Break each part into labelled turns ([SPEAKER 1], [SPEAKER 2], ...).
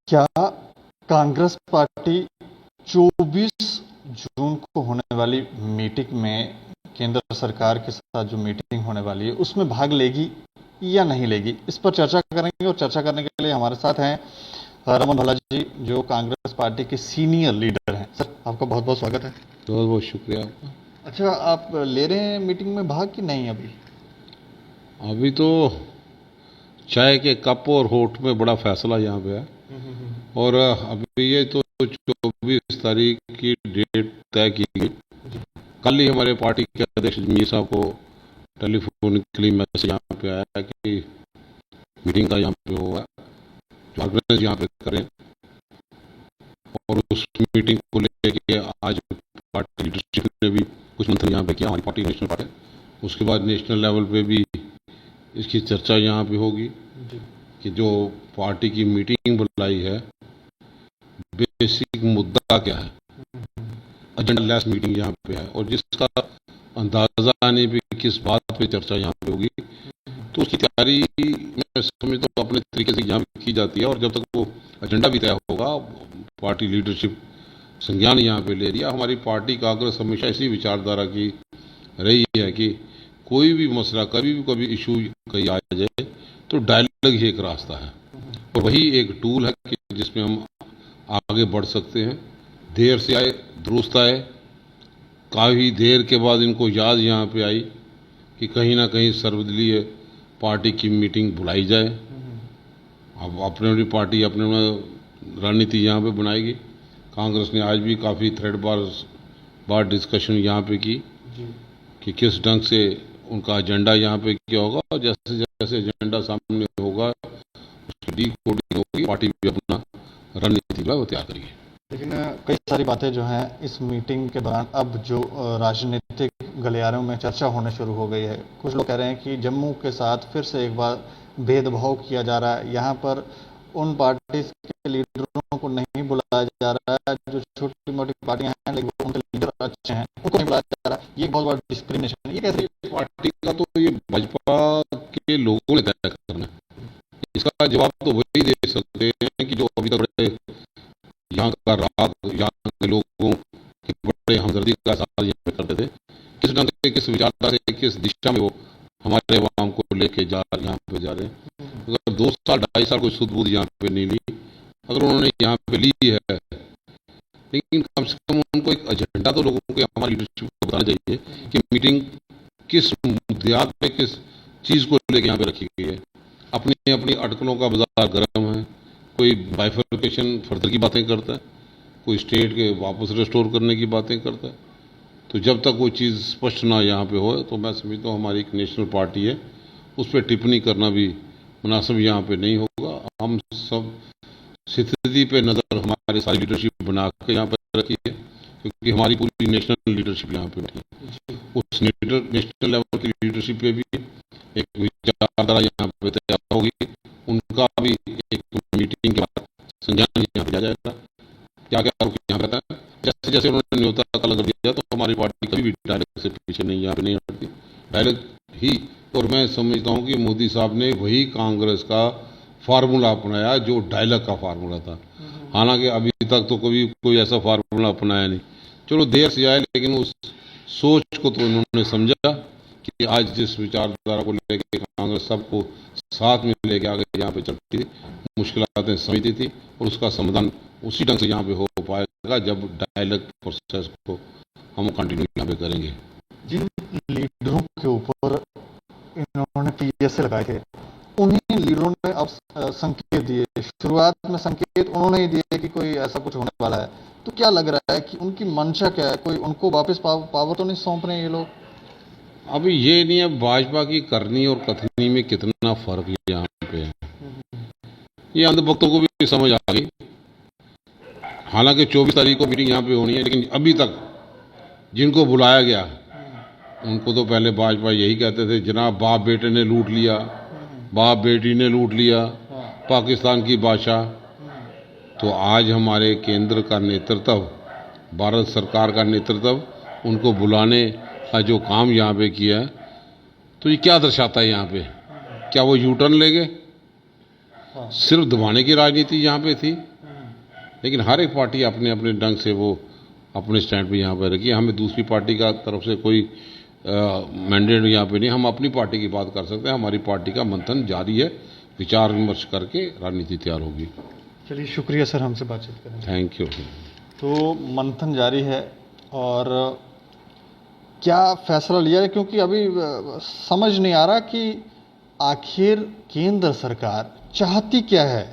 [SPEAKER 1] क्या कांग्रेस पार्टी 24 जून को होने वाली मीटिंग में केंद्र सरकार के साथ जो मीटिंग होने वाली है उसमें भाग लेगी या नहीं लेगी, इस पर चर्चा करेंगे। और चर्चा करने के लिए हमारे साथ हैं रमन भल्ला जी, जो कांग्रेस पार्टी के सीनियर लीडर हैं। सर, आपका बहुत बहुत स्वागत है।
[SPEAKER 2] बहुत बहुत शुक्रिया आपका।
[SPEAKER 1] अच्छा, आप ले रहे हैं मीटिंग में भाग कि नहीं?
[SPEAKER 2] अभी तो चाय के कप और होठ में बड़ा फैसला यहाँ पे है। और अभी ये तो 24 तारीख की डेट तय की गई। कल ही हमारे पार्टी के अध्यक्ष मीर साहब को टेलीफोनिकली मैसेज यहाँ पे आया कि मीटिंग का यहाँ पे होगा, ऑर्गेनाइज यहाँ पे करें। और उस मीटिंग को लेके आज पार्टी लीडरशिप ने भी कुछ मंथन यहाँ पे किया, हमारी पार्टी नेशनल पार्टी। उसके बाद नेशनल लेवल पे भी इसकी चर्चा यहाँ पे होगी कि जो पार्टी की मीटिंग बुलाई है, बेसिक मुद्दा क्या है। एजेंडा लेस मीटिंग यहाँ पे है और जिसका अंदाजा नहीं भी किस बात पे चर्चा यहाँ पे होगी, तो उसकी तैयारी मैं समझता हूँ अपने तरीके से यहाँ पे की जाती है। और जब तक वो एजेंडा भी तय होगा, पार्टी लीडरशिप संज्ञान यहाँ पे ले रही है। हमारी पार्टी कांग्रेस हमेशा इसी विचारधारा की रही है कि कोई भी मसला, कभी इशू कहीं आ जाए तो डायलॉग ही एक रास्ता है और वही एक टूल है कि जिसमें हम आगे बढ़ सकते हैं। देर से आए दुरुस्त आए, काफ़ी देर के बाद इनको याद यहाँ पे आई कि कहीं ना कहीं सर्वदलीय पार्टी की मीटिंग बुलाई जाए। अब अपने अपनी पार्टी अपने रणनीति यहाँ पे बनाएगी। कांग्रेस ने आज भी काफ़ी थ्रेड बार डिस्कशन यहाँ पे की कि किस ढंग से उनका एजेंडा यहाँ पे क्या होगा, और जैसे जैसे एजेंडा सामने होगा उसकी डीकोडिंग होगी, पार्टी भी अपना रणनीति जो है वो तैयार करेगी।
[SPEAKER 1] लेकिन कई सारी बातें जो हैं इस मीटिंग के दौरान अब जो राजनीतिक गलियारों में चर्चा होने शुरू हो गई है। कुछ लोग कह रहे हैं कि जम्मू के साथ फिर से एक बार भेदभाव किया जा रहा है, यहाँ पर उन पार्टी के लीडरों को नहीं बुलाया जा रहा है जो छोटी मोटी पार्टियां हैं लेकिन उनके लीडर अच्छे हैं, उनको नहीं बुलाया जा रहा है। ये बहुत बड़ा डिस्क्रिमिनेशन है। ये कैसे?
[SPEAKER 2] पार्टी का तो ये भाजपा के लोगों ने तय करना है। इसका जवाब तो वही दे सकते हैं कि जो अभी तक यहाँ का राग, यहाँ के लोगों की बड़े हमदर्दी का एहसास यहाँ करते थे, किस ढंग से, किस विचारधारा से, किस दिशा में वो हमारे आवाम को लेके यहाँ पे जा रहे हैं। अगर 2 साल 2.5 साल कोई सुध बुध यहाँ पे नहीं ली, अगर उन्होंने यहाँ पे ली है, लेकिन कम से कम उनको एक एजेंडा तो लोगों को, हमारी लीडरशिप को बताना चाहिए कि मीटिंग किस मुद्दे पे, किस चीज़ को लेकर यहाँ पे रखी गई है। अपनी अपनी अटकलों का बाजार गर्म है, कोई बाइफर्केशन फर्दर की बातें करता है, कोई स्टेट के वापस रिस्टोर करने की बातें करता है। तो जब तक कोई चीज़ स्पष्ट ना यहाँ पे हो, तो मैं समझता हूँ हमारी एक नेशनल पार्टी है, उस पर टिप्पणी करना भी मुनासिब यहाँ पे नहीं होगा। हम सब स्थिति पे नज़र हमारी सारी लीडरशिप बना के यहाँ पर रखी है, क्योंकि हमारी पूरी नेशनल लीडरशिप यहाँ पे बैठी है। उस नेशनल लेवल की लीडरशिप पे भी एक विचारधारा यहाँ पे तैयार होगी, उनका भी एक मीटिंग के बाद संज्ञान यहाँ पे लिया जाएगा। क्या क्या यहाँ पे है, जैसे जैसे उन्होंने न्योता का लग दिया, तो हमारी पार्टी कभी भी डायलॉग से पीछे नहीं, यहाँ पे नहीं हटती, डायलॉग ही। और मैं समझता हूँ कि मोदी साहब ने वही कांग्रेस का फार्मूला अपनाया जो डायलॉग का फार्मूला था। हालांकि अभी तक तो कभी कोई ऐसा फार्मूला अपनाया नहीं। चलो देर से आए, लेकिन उस सोच को तो उन्होंने समझा कि आज जिस विचारधारा को लेकर कांग्रेस सबको साथ में लेके आगे यहाँ पे चलती थी, मुश्किलातें समझती थी, और उसका समाधान उसी ढंग से यहाँ पे हो पाएगा जब डायलॉग प्रोसेस को हम कंटिन्यू यहाँ पे करेंगे।
[SPEAKER 1] जिन लीडरों के ऊपर इन्होंने पीएसए लगाए थे, उन्हीं लीडरों ने अब संकेत दिए। शुरुआत में संकेत उन्होंने ही दिए कि कोई ऐसा कुछ होने वाला है। तो क्या लग रहा है कि उनकी मंशा क्या है? कोई उनको वापस पावर तो नहीं सौंप रहे ये लोग?
[SPEAKER 2] अभी ये नहीं है भाजपा की करनी और कथनी में कितना फर्क यहाँ पे है, ये अंधभक्तों को भी समझ आ गई। हालांकि 24 तारीख को मीटिंग यहाँ पे होनी है, लेकिन अभी तक जिनको बुलाया गया उनको तो पहले भाजपा यही कहते थे, जनाब बाप बेटे ने लूट लिया, बाप बेटी ने लूट लिया पाकिस्तान की बादशाह। तो आज हमारे केंद्र का नेतृत्व, भारत सरकार का नेतृत्व, उनको बुलाने का जो काम यहाँ पे किया है, तो ये क्या दर्शाता है यहाँ पे? क्या वो यू टर्न ले गए? सिर्फ दबाने की राजनीति यहाँ पे थी। लेकिन हर एक पार्टी अपने अपने ढंग से वो अपने स्टैंड पे यहाँ पर रखी है। हमें दूसरी पार्टी का तरफ से कोई मैंडेट यहाँ पे नहीं, हम अपनी पार्टी की बात कर सकते हैं। हमारी पार्टी का मंथन जारी है, विचार विमर्श करके राजनीति तैयार होगी।
[SPEAKER 1] चलिए, शुक्रिया सर हमसे बातचीत करने।
[SPEAKER 2] Thank you.
[SPEAKER 1] तो मंथन जारी है और क्या फैसला लिया है, क्योंकि अभी समझ नहीं आ रहा कि आखिर केंद्र सरकार चाहती क्या है,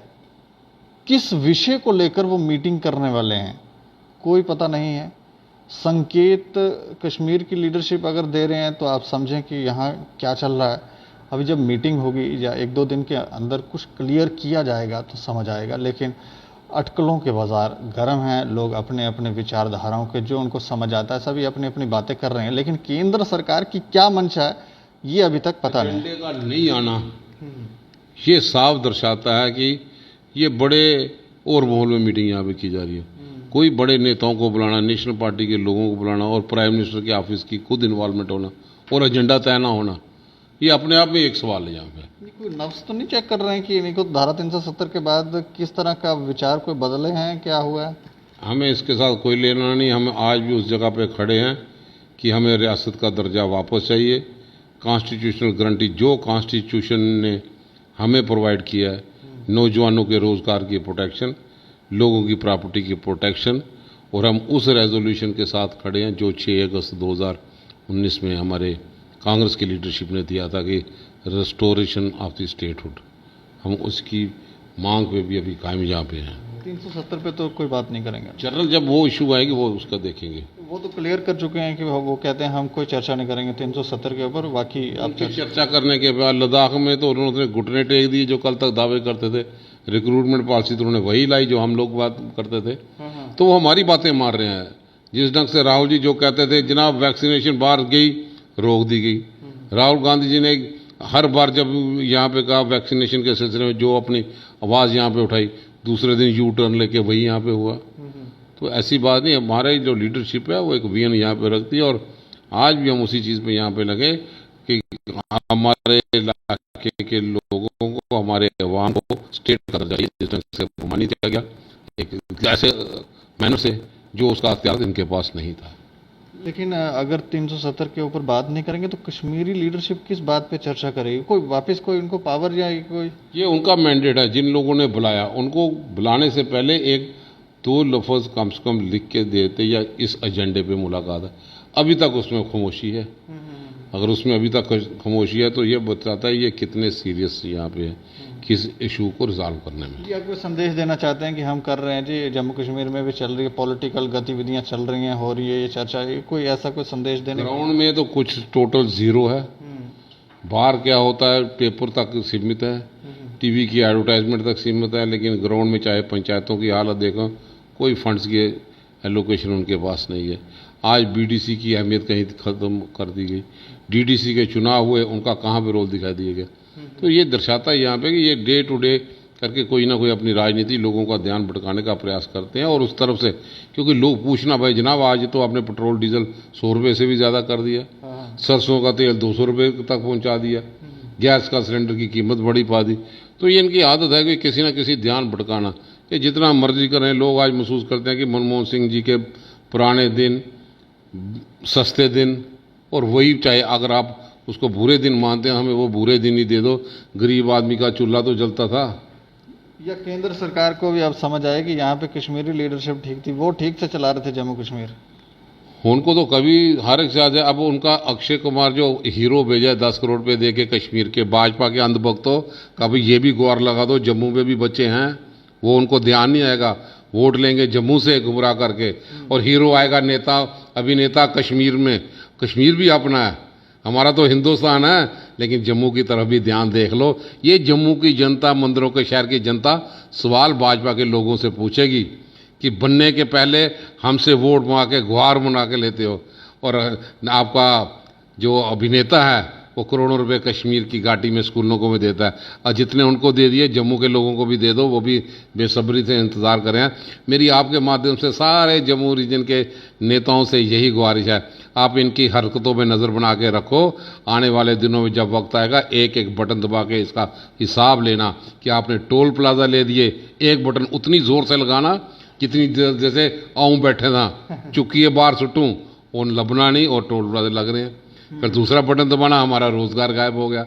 [SPEAKER 1] किस विषय को लेकर वो मीटिंग करने वाले हैं, कोई पता नहीं है। संकेत कश्मीर की लीडरशिप अगर दे रहे हैं तो आप समझें कि यहाँ क्या चल रहा है। अभी जब मीटिंग होगी या एक दो दिन के अंदर कुछ क्लियर किया जाएगा तो समझ आएगा, लेकिन अटकलों के बाजार गर्म हैं। लोग अपने अपने विचारधाराओं के जो उनको समझ आता है सभी अपनी अपनी बातें कर रहे हैं, लेकिन केंद्र सरकार की क्या मंशा है ये अभी तक पता नहीं।
[SPEAKER 2] एजेंडे का नहीं आना ये साफ दर्शाता है कि ये बड़े और माहौल में मीटिंग यहाँ पे की जा रही है। कोई बड़े नेताओं को बुलाना, नेशनल पार्टी के लोगों को बुलाना और प्राइम मिनिस्टर के ऑफिस की खुद इन्वॉल्वमेंट होना और एजेंडा तय ना होना, ये अपने आप में एक सवाल है। यहाँ पे
[SPEAKER 1] कोई नफ्स तो नहीं चेक कर रहे हैं कि इनको धारा 370 के बाद किस तरह का विचार कोई बदले हैं, क्या हुआ है?
[SPEAKER 2] हमें इसके साथ कोई लेना नहीं। हम आज भी उस जगह पे खड़े हैं कि हमें रियासत का दर्जा वापस चाहिए। कॉन्स्टिट्यूशनल गारंटी जो कॉन्स्टिट्यूशन ने हमें प्रोवाइड किया है, नौजवानों के रोज़गार की प्रोटेक्शन, लोगों की प्रॉपर्टी की प्रोटेक्शन, और हम उस रेजोल्यूशन के साथ खड़े हैं जो 6 अगस्त 2019 में हमारे कांग्रेस की लीडरशिप ने दिया था कि रेस्टोरेशन ऑफ द स्टेटहुड। हम उसकी मांग पे भी अभी कायम यहाँ पे हैं।
[SPEAKER 1] 370 पे तो कोई बात नहीं करेंगे।
[SPEAKER 2] जनरल जब वो इशू आएगी वो उसका देखेंगे।
[SPEAKER 1] वो तो क्लियर कर चुके हैं कि वो कहते हैं हम कोई चर्चा नहीं करेंगे 370 के ऊपर। बाकी आप
[SPEAKER 2] चर्चा करने के बाद लद्दाख में तो उन्होंने घुटने टेक दिए जो कल तक दावे करते थे। रिक्रूटमेंट पॉलिसी तो उन्होंने वही लाई जो हम लोग बात करते थे। तो वो हमारी बातें मार रहे हैं। जिस ढंग से राहुल जी जो कहते थे जनाब वैक्सीनेशन बाहर गई रोक दी गई। राहुल गांधी जी ने हर बार जब यहाँ पे कहा वैक्सीनेशन के सिलसिले में जो अपनी आवाज़ यहाँ पे उठाई, दूसरे दिन यू टर्न लेके वही यहाँ पे हुआ। तो ऐसी बात नहीं। हमारी जो लीडरशिप है वो एक विजन यहाँ पे रखती है और आज भी हम उसी चीज़ पे यहाँ पे लगे कि हमारे इलाके के लोगों को, हमारे अवाम को स्टेट का दर्जा जिस ढंग से प्रमाणित किया गया एक ऐसे मैनर से जो उसका अख्तियार इनके पास नहीं था।
[SPEAKER 1] लेकिन अगर 370 के ऊपर बात नहीं करेंगे तो कश्मीरी लीडरशिप किस बात पे चर्चा करेगी? कोई वापस कोई उनको पावर या कोई? ये
[SPEAKER 2] उनका मैंडेट है। जिन लोगों ने बुलाया उनको बुलाने से पहले एक दो लफ्ज़ कम से कम लिख के देते या इस एजेंडे पे मुलाकात है। अभी तक उसमें खामोशी है। अगर उसमें अभी तक खामोशी है तो ये बताता है ये कितने सीरियस यहाँ पे है किस इशू को रिजॉल्व करने में।
[SPEAKER 1] जी, आप कोई संदेश देना चाहते हैं कि हम कर रहे हैं जी, जम्मू कश्मीर में भी चल रही है, पॉलिटिकल गतिविधियां चल रही हैं, हो रही है ये चर्चा, कोई ऐसा कोई संदेश देने?
[SPEAKER 2] ग्राउंड में तो कुछ टोटल जीरो है। बाहर क्या होता है पेपर तक सीमित है, टीवी की एडवर्टाइजमेंट तक सीमित है, लेकिन ग्राउंड में चाहे पंचायतों की हालत देखो, कोई फंड्स की एलोकेशन उनके पास नहीं है। आज बीडीसी की अहमियत कहीं ख़त्म कर दी गई। डीडीसी के चुनाव हुए, उनका कहाँ पे रोल दिखाई दिया गया। तो ये दर्शाता है यहाँ पे कि ये डे टू डे करके कोई ना कोई अपनी राजनीति लोगों का ध्यान भटकाने का प्रयास करते हैं। और उस तरफ से क्योंकि लोग पूछना भाई जनाब आज तो आपने पेट्रोल डीजल 100 रुपये से भी ज़्यादा कर दिया, सरसों का तेल 200 रुपये तक पहुँचा दिया, गैस का सिलेंडर की कीमत बड़ी पा दी। तो ये इनकी आदत है कि किसी न किसी ध्यान भटकाना। ये जितना मर्जी करें, लोग आज महसूस करते हैं कि मनमोहन सिंह जी के पुराने दिन, सस्ते दिन, और वही चाहे अगर आप उसको बुरे दिन मानते हैं, हमें वो बुरे दिन ही दे दो। गरीब आदमी का चूल्हा तो जलता था।
[SPEAKER 1] या केंद्र सरकार को भी अब समझ आए कि यहाँ पे कश्मीरी लीडरशिप ठीक थी, वो ठीक से चला रहे थे जम्मू कश्मीर।
[SPEAKER 2] उनको तो कभी हर एक से अब उनका अक्षय कुमार जो हीरो भेजा 10 करोड़ पे दे के कश्मीर के भाजपा के अंधभक्तों, कभी ये भी गुहार लगा दो जम्मू में भी बच्चे हैं, वो उनको ध्यान नहीं आएगा। वोट लेंगे जम्मू से गुमराह करके और हीरो आएगा नेता अभिनेता कश्मीर में। कश्मीर भी अपना है, हमारा तो हिंदुस्तान है, लेकिन जम्मू की तरफ भी ध्यान देख लो। ये जम्मू की जनता, मंदिरों के शहर की जनता सवाल भाजपा के लोगों से पूछेगी कि बनने के पहले हमसे वोट मांगा के गुहार बना के लेते हो, और आपका जो अभिनेता है वो करोड़ों रुपए कश्मीर की घाटी में स्कूलों को भी देता है, और जितने उनको दे दिए जम्मू के लोगों को भी दे दो। वो भी बेसब्री से इंतज़ार कर रहे हैं। मेरी आपके माध्यम से सारे जम्मू रीजन के नेताओं से यही गुजारिश है, आप इनकी हरकतों में नज़र बना के रखो। आने वाले दिनों में जब वक्त आएगा एक एक बटन दबा के इसका हिसाब लेना कि आपने टोल प्लाजा ले दिए, एक बटन उतनी ज़ोर से लगाना कितनी देर जैसे आऊं बैठे था चुकी है बाहर सुटूं और लबना नहीं और टोल प्लाजा लग रहे हैं। फिर दूसरा बटन दबाना हमारा रोजगार गायब हो गया,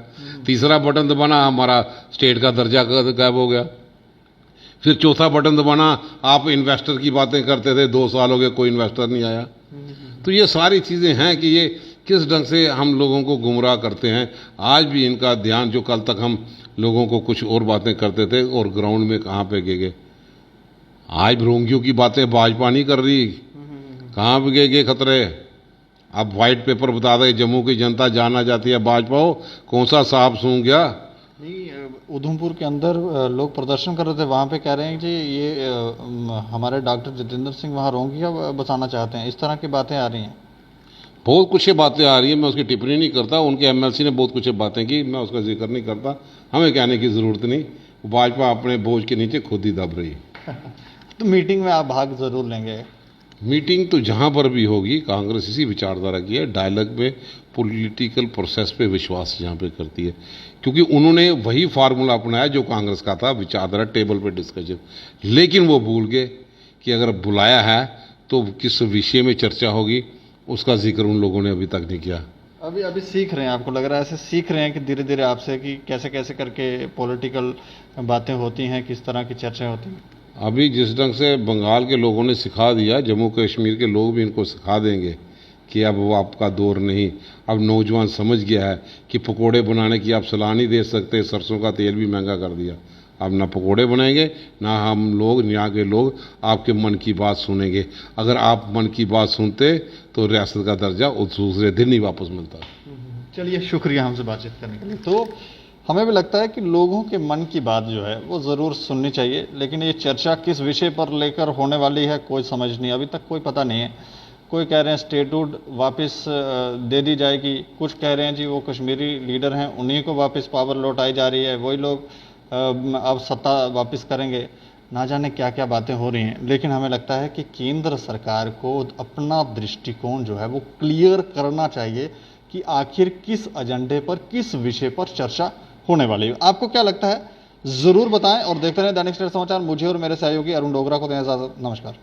[SPEAKER 2] तीसरा बटन दबाना हमारा स्टेट का दर्जा गायब हो गया, फिर चौथा बटन दबाना आप इन्वेस्टर की बातें करते थे, 2 साल हो गए कोई इन्वेस्टर नहीं आया। तो ये सारी चीज़ें हैं कि ये किस ढंग से हम लोगों को गुमराह करते हैं। आज भी इनका ध्यान, जो कल तक हम लोगों को कुछ और बातें करते थे और ग्राउंड में कहाँ पे गए। आज भ्रोंगियों की बातें भाजपा नहीं कर रही, कहाँ पे गए खतरे। अब वाइट पेपर बता दें जम्मू की जनता जानना चाहती है भाजपा हो कौन सा सांप सूंघ गया।
[SPEAKER 1] नहीं, उधमपुर के अंदर लोग प्रदर्शन कर रहे थे, वहाँ पे कह रहे हैं कि ये हमारे डॉक्टर जितेंद्र सिंह वहाँ रोंगिया बसाना चाहते हैं, इस तरह की बातें आ रही हैं।
[SPEAKER 2] बहुत कुछ बातें आ रही है, मैं उसकी टिप्पणी नहीं करता। उनके एमएलसी ने बहुत कुछ बातें की, मैं उसका जिक्र नहीं करता, हमें कहने की ज़रूरत नहीं। भाजपा अपने बोझ के नीचे खुद ही दब रही है।
[SPEAKER 1] तो मीटिंग में आप भाग जरूर लेंगे?
[SPEAKER 2] मीटिंग तो जहाँ पर भी होगी, कांग्रेस इसी विचारधारा की है, डायलॉग में, पॉलिटिकल प्रोसेस पे विश्वास यहाँ पे करती है, क्योंकि उन्होंने वही फार्मूला अपनाया जो कांग्रेस का था, विचारधारा टेबल पे डिस्कशन। लेकिन वो भूल गए कि अगर बुलाया है तो किस विषय में चर्चा होगी, उसका जिक्र उन लोगों ने अभी तक नहीं किया।
[SPEAKER 1] अभी सीख रहे हैं, आपको लग रहा है ऐसे सीख रहे हैं कि धीरे धीरे आपसे कि कैसे कैसे करके पॉलिटिकल बातें होती हैं, किस तरह की चर्चा होती है?
[SPEAKER 2] अभी जिस ढंग से बंगाल के लोगों ने सिखा दिया, जम्मू कश्मीर के लोग भी इनको सिखा देंगे कि अब वो आपका दौर नहीं। अब नौजवान समझ गया है कि पकोड़े बनाने की आप सलाह नहीं दे सकते, सरसों का तेल भी महंगा कर दिया। अब ना पकोड़े बनाएंगे, ना हम लोग, यहाँ के लोग आपके मन की बात सुनेंगे। अगर आप मन की बात सुनते तो रियासत का दर्जा उस दूसरे दिन ही वापस मिलता।
[SPEAKER 1] चलिए, शुक्रिया हमसे बातचीत करने के लिए। तो हमें भी लगता है कि लोगों के मन की बात जो है वो ज़रूर सुननी चाहिए, लेकिन ये चर्चा किस विषय पर लेकर होने वाली है कोई समझ नहीं, अभी तक कोई पता नहीं है। कोई कह रहे हैं स्टेटहुड वापस दे दी जाएगी, कुछ कह रहे हैं जी वो कश्मीरी लीडर हैं उन्हीं को वापस पावर लौटाई जा रही है, वही लोग अब सत्ता वापस करेंगे, ना जाने क्या क्या बातें हो रही हैं। लेकिन हमें लगता है कि केंद्र सरकार को अपना दृष्टिकोण जो है वो क्लियर करना चाहिए कि आखिर किस एजेंडे पर, किस विषय पर चर्चा होने वाली है। आपको क्या लगता है ज़रूर बताएं और देखते रहें दैनिक सवेरा समाचार। मुझे और मेरे सहयोगी अरुण डोगरा को दें इजाज़त। नमस्कार।